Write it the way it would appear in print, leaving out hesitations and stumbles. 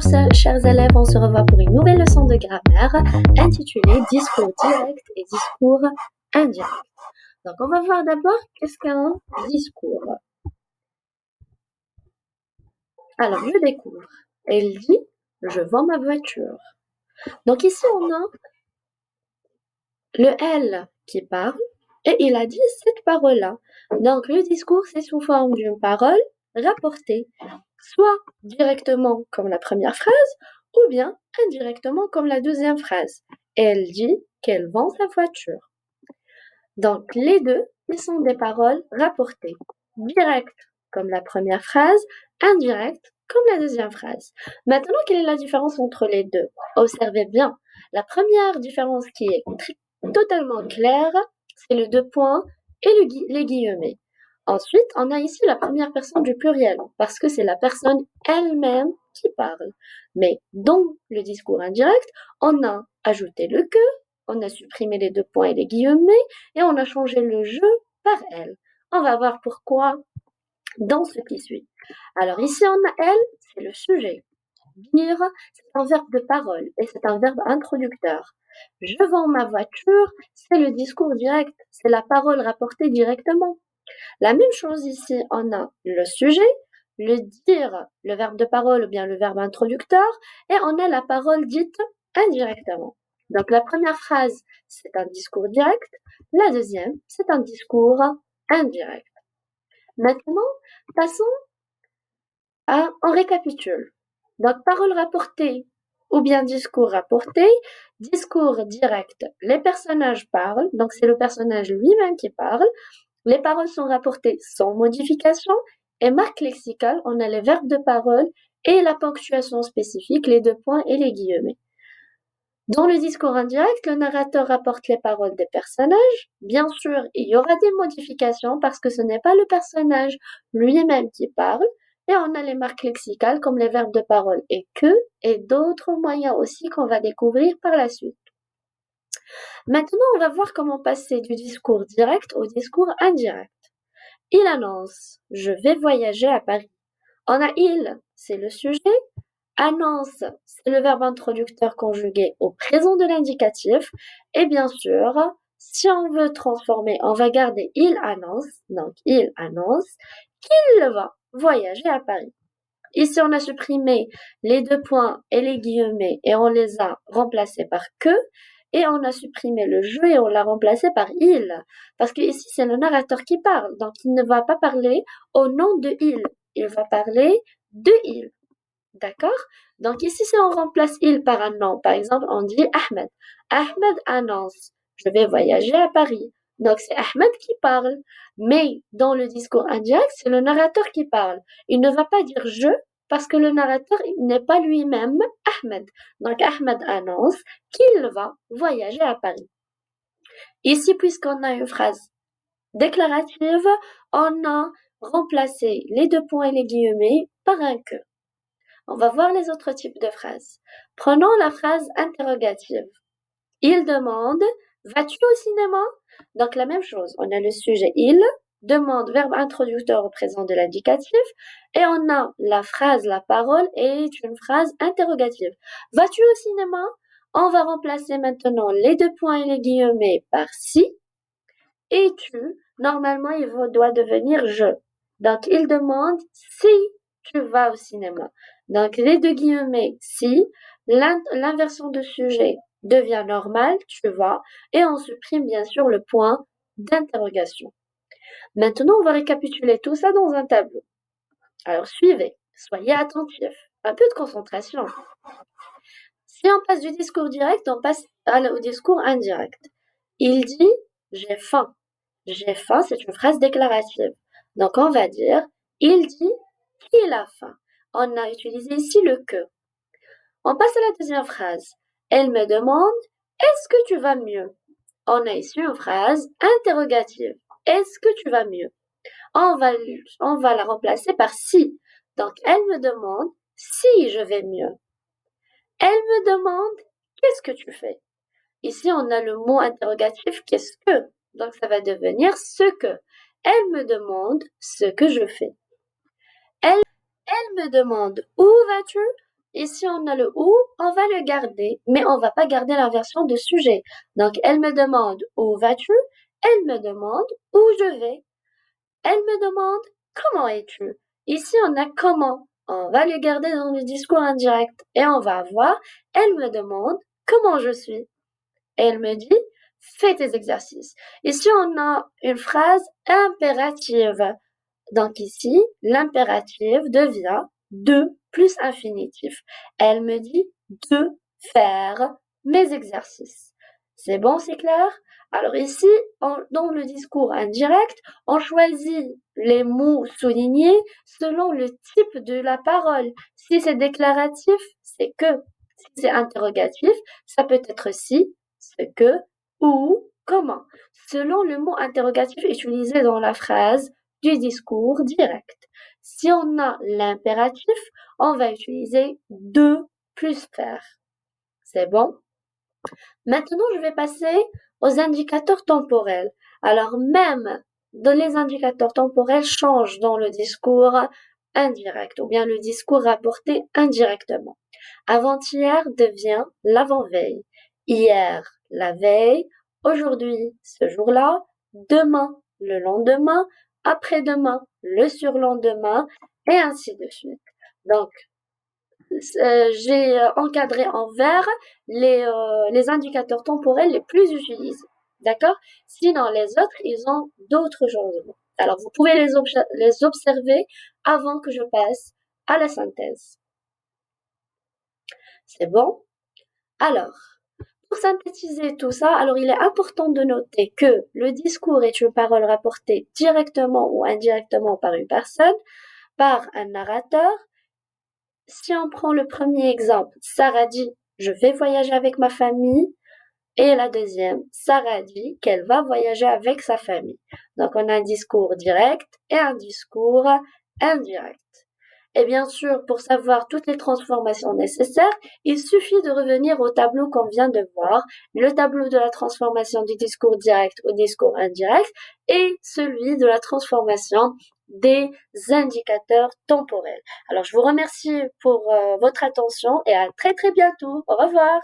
Bonjour chers élèves, on se revoit pour une nouvelle leçon de grammaire intitulée discours direct et discours indirect. Donc on va voir d'abord qu'est-ce qu'un discours. Alors je découvre. Elle dit je vends ma voiture. Donc ici on a le elle qui parle et il a dit cette parole-là. Donc le discours c'est sous forme d'une parole rapportée, soit directement comme la première phrase ou bien indirectement comme la deuxième phrase. Elle dit qu'elle vend sa voiture. Donc les deux, ils sont des paroles rapportées, directes comme la première phrase, indirectes comme la deuxième phrase. Maintenant, quelle est la différence entre les deux? Observez bien. La première différence qui est totalement claire, c'est le deux points et les guillemets. Ensuite, on a ici la première personne du pluriel, parce que c'est la personne elle-même qui parle. Mais dans le discours indirect, on a ajouté le que, on a supprimé les deux points et les guillemets, et on a changé le je par elle. On va voir pourquoi dans ce qui suit. Alors ici, on a elle, c'est le sujet. Dire, c'est un verbe de parole et c'est un verbe introducteur. Je vends ma voiture, c'est le discours direct, c'est la parole rapportée directement. La même chose ici, on a le sujet, le dire, le verbe de parole ou bien le verbe introducteur, et on a la parole dite indirectement. Donc la première phrase, c'est un discours direct, la deuxième, c'est un discours indirect. Maintenant, passons on récapitule. Donc parole rapportée ou bien discours rapporté, discours direct, les personnages parlent, donc c'est le personnage lui-même qui parle. Les paroles sont rapportées sans modification et marque lexicale, on a les verbes de parole et la ponctuation spécifique, les deux points et les guillemets. Dans le discours indirect, le narrateur rapporte les paroles des personnages. Bien sûr, il y aura des modifications parce que ce n'est pas le personnage lui-même qui parle. Et on a les marques lexicales comme les verbes de parole et que, et d'autres moyens aussi qu'on va découvrir par la suite. Maintenant, on va voir comment passer du discours direct au discours indirect. Il annonce « Je vais voyager à Paris ». On a « il », c'est le sujet. Annonce, c'est le verbe introducteur conjugué au présent de l'indicatif. Et bien sûr, si on veut transformer, on va garder « il annonce ». Donc, il annonce qu'il va voyager à Paris. Ici, on a supprimé les deux points et les guillemets et on les a remplacés par « que ». Et on a supprimé le je et on l'a remplacé par il. Parce que ici, c'est le narrateur qui parle. Donc, il ne va pas parler au nom de il. Il va parler de il. D'accord? Donc, ici, si on remplace il par un nom, par exemple, on dit Ahmed. Ahmed annonce, je vais voyager à Paris. Donc, c'est Ahmed qui parle. Mais dans le discours indirect, c'est le narrateur qui parle. Il ne va pas dire je parce que le narrateur n'est pas lui-même Ahmed. Donc, Ahmed annonce qu'il va voyager à Paris. Ici, puisqu'on a une phrase déclarative, on a remplacé les deux points et les guillemets par un que. On va voir les autres types de phrases. Prenons la phrase interrogative. Il demande, vas-tu au cinéma? Donc la même chose, on a le sujet il, demande, verbe introducteur au présent de l'indicatif, et on a la phrase, la parole est une phrase interrogative. Vas-tu au cinéma? On va remplacer maintenant les deux points et les guillemets par si, et tu, normalement il doit devenir je. Donc il demande si tu vas au cinéma. Donc les deux guillemets si, l'inversion de sujet devient normal, tu vas, et on supprime bien sûr le point d'interrogation. Maintenant, on va récapituler tout ça dans un tableau. Alors suivez, soyez attentifs, un peu de concentration. Si on passe du discours direct, on passe au discours indirect. Il dit j'ai faim. J'ai faim, c'est une phrase déclarative. Donc on va dire il dit qu'il a faim. On a utilisé ici le que. On passe à la deuxième phrase. Elle me demande est-ce que tu vas mieux? On a ici une phrase interrogative. Est-ce que tu vas mieux? On va la remplacer par si. Donc elle me demande si je vais mieux. Elle me demande qu'est-ce que tu fais? Ici on a le mot interrogatif qu'est-ce que? Donc ça va devenir ce que. Elle me demande ce que je fais. Elle me demande où vas-tu? Ici, on a le où, on va le garder, mais on va pas garder l'inversion de sujet. Donc, elle me demande où vas-tu? Elle me demande où je vais. Elle me demande comment es-tu? Ici, on a comment. On va le garder dans le discours indirect et on va avoir elle me demande comment je suis. Elle me dit fais tes exercices. Ici, on a une phrase impérative. Donc ici, l'impératif devient de plus infinitif. Elle me dit de faire mes exercices. C'est bon, c'est clair? Alors ici, dans le discours indirect, on choisit les mots soulignés selon le type de la parole. Si c'est déclaratif, c'est que. Si c'est interrogatif, ça peut être si, ce que, ou, comment. Selon le mot interrogatif utilisé dans la phrase, du discours direct. Si on a l'impératif, on va utiliser de plus faire. C'est bon? Maintenant, je vais passer aux indicateurs temporels. Alors, même dans les indicateurs temporels changent dans le discours indirect ou bien le discours rapporté indirectement. Avant-hier devient l'avant-veille. Hier, la veille. Aujourd'hui, ce jour-là. Demain, le lendemain. Après-demain, le surlendemain. Et ainsi de suite. Donc, j'ai encadré en vert les indicateurs temporels les plus utilisés. D'accord? Sinon, les autres, ils ont d'autres changements. Alors, vous pouvez les observer avant que je passe à la synthèse. C'est bon? Alors, pour synthétiser tout ça, alors il est important de noter que le discours est une parole rapportée directement ou indirectement par une personne, par un narrateur. Si on prend le premier exemple, Sarah dit je vais voyager avec ma famille, et la deuxième, Sarah dit qu'elle va voyager avec sa famille. Donc on a un discours direct et un discours indirect. Et bien sûr, pour savoir toutes les transformations nécessaires, il suffit de revenir au tableau qu'on vient de voir, le tableau de la transformation du discours direct au discours indirect et celui de la transformation des indicateurs temporels. Alors, je vous remercie pour votre attention et à très très bientôt. Au revoir.